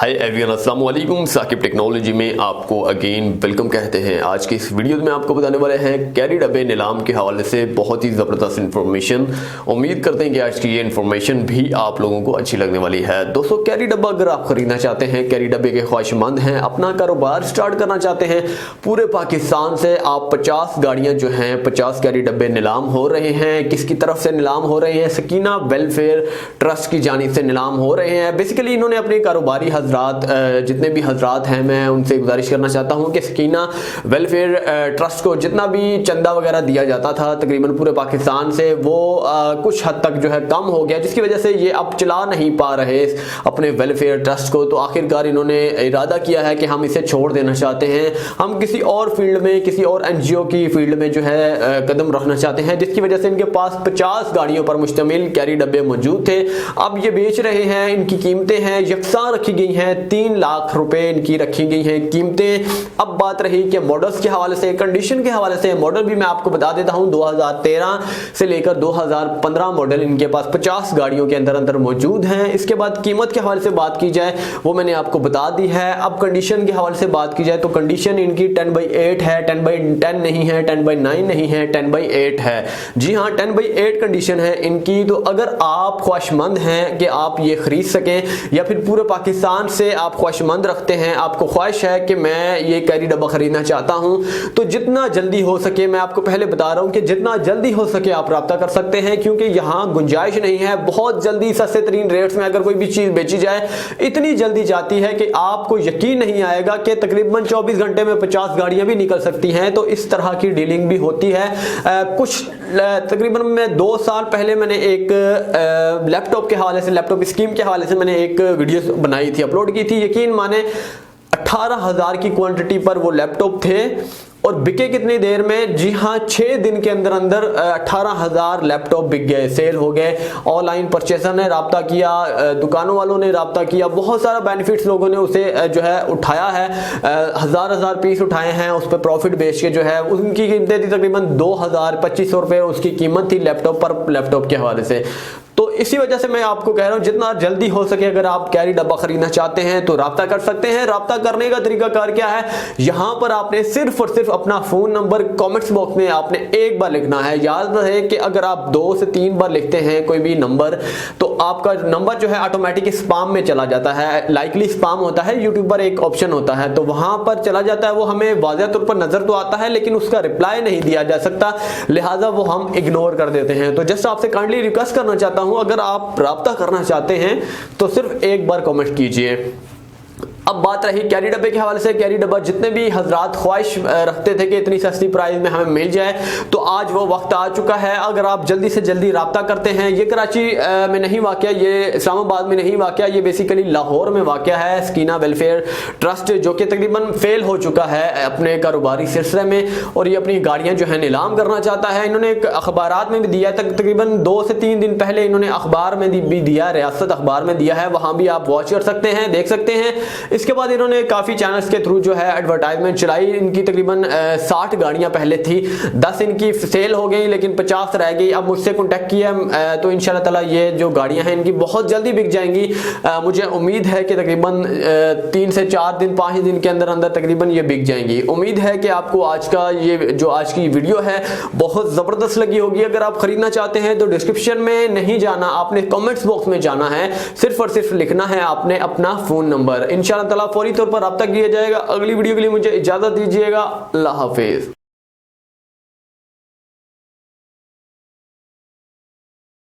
Hi everyone, अस्सलाम वालेकुम। Saqib technology में आपको अगेन वेलकम कहते हैं। आज की इस वीडियो में आपको बताने वाले हैं कैरी डब्बे नीलाम के हवाले से बहुत ही ज़बरदस्त इन्फॉर्मेशन। उम्मीद करते हैं कि आज की ये इन्फॉर्मेशन भी आप लोगों को अच्छी लगने वाली है। दोस्तों, कैरी डब्बा अगर आप खरीदना चाहते हैं, कैरी डब्बे के ख्वाहिशमंद हैं, अपना कारोबार स्टार्ट करना चाहते हैं, पूरे पाकिस्तान से आप 50 गाड़ियाँ जो हैं, 50 कैरी डब्बे नीलाम हो रहे हैं। किसकी तरफ से नीलाम हो रहे हैं? सकीना वेलफेयर ट्रस्ट की जानिब से नीलाम हो रहे हैं। बेसिकली इन्होंने अपने कारोबारी जितने भी हजरात हैं, मैं उनसे गुजारिश करना चाहता हूं कि सकीना वेलफेयर ट्रस्ट को जितना भी चंदा वगैरह दिया जाता था तकरीबन पूरे पाकिस्तान से, वो कुछ हद तक जो है कम हो गया, जिसकी वजह से ये अब चला नहीं पा रहे अपने वेलफेयर ट्रस्ट को। तो आखिरकार इन्होंने इरादा किया है कि हम इसे छोड़ देना चाहते हैं, हम किसी और फील्ड में, किसी और एनजीओ की फील्ड में जो है कदम रखना चाहते हैं, जिसकी वजह से इनके पास 50 गाड़ियों पर मुश्तमिल कैरी डब्बे मौजूद थे। अब ये बेच रहे हैं। इनकी कीमतें हैं यकसा रखी गई हैं, 3 लाख रुपए इनकी रखी गई हैं कीमतें। अब बात रही कि मॉडल्स के हवाले से, कंडीशन के हवाले से, मॉडल भी मैं आपको बता देता हूं। 2013 से लेकर 2015 मॉडल इनके पास 50 गाड़ियों के अंदर मौजूद हैं। इसके बाद कीमत के हवाले से बात की जाए, वो मैंने आपको बता दी है। अब कंडीशन के हवाले से बात की जाए तो कंडीशन इनकी 10/8 है, 10/10 नहीं है, 10/9 नहीं है, 10/8 है। जी हाँ, 10/8 कंडीशन है इनकी। तो अगर आप ख्वाहिशमंद हैं कि आप ये खरीद सकें, या फिर पूरे पाकिस्तान से आप ख्वाहिशमंद रखते हैं, आपको ख्वाहिश है कि मैं ये कैरी डब्बा खरीदना चाहता हूं, तो जितना जल्दी हो सके, मैं आपको पहले बता रहा हूं कि जितना जल्दी हो सके आप राब्ता कर सकते हैं, क्योंकि यहां गुंजाइश नहीं है। बहुत जल्दी सस्ते तरीन रेट्स में अगर कोई भी चीज बेची जाए, इतनी जल्दी जाती है कि आपको यकीन नहीं आएगा कि तकरीबन 24 घंटे में 50 गाड़ियां भी निकल सकती हैं। तो इस तरह की डीलिंग भी होती है। कुछ तकरीबन मैं 2 साल पहले मैंने एक लैपटॉप के हवाले से, लैपटॉप स्कीम के हवाले से मैंने एक वीडियो बनाई थी, अपलोड की थी। यकीन माने 18,000 की क्वांटिटी पर वो लैपटॉप थे और बिके कितनी देर में? जी हाँ, 6 दिन के अंदर 18,000 लैपटॉप बिक गए, सेल हो गए। ऑनलाइन परचेसर ने राब्ता किया, दुकानों वालों ने राब्ता किया, बहुत सारा बेनिफिट्स लोगों ने उसे जो है उठाया है। हजार पीस उठाए हैं, उस पर प्रॉफिट बेच के जो है उनकी कीमतें थी तकरीबन 2,000-2,500 रुपये उसकी कीमत थी लैपटॉप पर, लैपटॉप के हवाले से। तो इसी वजह से मैं आपको कह रहा हूं जितना जल्दी हो सके अगर आप कैरी डब्बा खरीदना चाहते हैं तो राब्ता कर सकते हैं। राब्ता करने का तरीकाकार क्या है? यहां पर आपने सिर्फ और सिर्फ अपना फोन नंबर कमेंट्स बॉक्स में आपने एक बार लिखना है। याद रहे कि अगर आप 2 से 3 बार लिखते हैं कोई भी नंबर, तो आपका नंबर जो है ऑटोमेटिक स्पैम में चला जाता है। लाइकली स्पैम होता है, यूट्यूब पर एक ऑप्शन होता है, तो वहां पर चला जाता है। वो हमें वाज़ेह तौर पर नजर तो आता है, लेकिन उसका रिप्लाई नहीं दिया जा सकता, लिहाजा वो हम इग्नोर कर देते हैं। तो जस्ट आपसे काइंडली रिक्वेस्ट करना चाहता हूं, अगर आप राब्ता करना चाहते हैं तो सिर्फ एक बार कमेंट कीजिए। अब बात रही कैरी डब्बे के हवाले से। कैरी डब्बा जितने भी हजरात ख्वाहिश रखते थे कि इतनी सस्ती प्राइस में हमें मिल जाए, तो आज वो वक्त आ चुका है। अगर आप जल्दी से जल्दी राब्ता करते हैं, ये कराची में नहीं वाक़या, ये इस्लामाबाद में नहीं वाक़या, ये बेसिकली लाहौर में वाक़या है। सकीना वेलफेयर ट्रस्ट जो कि तकरीबन फेल हो चुका है अपने कारोबारी सिलसिले में, और ये अपनी गाड़ियाँ जो है नीलाम करना चाहता है। इन्होंने एक अखबारात में भी दिया है, तकरीबन 2 से 3 दिन पहले इन्होंने अखबार में भी दिया, रियासत अखबार में दिया है, वहाँ भी आप वॉच कर सकते हैं, देख सकते हैं। इसके बाद इन्होंने काफी चैनल्स के थ्रू जो है एडवर्टाइजमेंट चलाई। इनकी तकरीबन 60 गाड़ियां पहले थी, 10 इनकी सेल हो गई, लेकिन 50 रह गई। अब मुझसे कांटेक्ट किया, तो इंशाल्लाह ताला ये जो गाड़ियां हैं इनकी बहुत जल्दी बिक जाएंगी। मुझे उम्मीद है कि तकरीबन 3 से 4 दिन, 5 दिन के अंदर तकरीबन ये बिक जाएंगी। उम्मीद है कि आपको आज का ये जो आज की वीडियो है बहुत जबरदस्त लगी होगी। अगर आप खरीदना चाहते हैं तो डिस्क्रिप्शन में नहीं जाना, आपने कमेंट्स बॉक्स में जाना है, सिर्फ और सिर्फ लिखना है आपने अपना फोन नंबर। इंशाल्लाह ताला फौरी तौर पर राब्ता किया जाएगा। अगली वीडियो के लिए मुझे इजाजत दीजिएगा। अल्लाह हाफिज।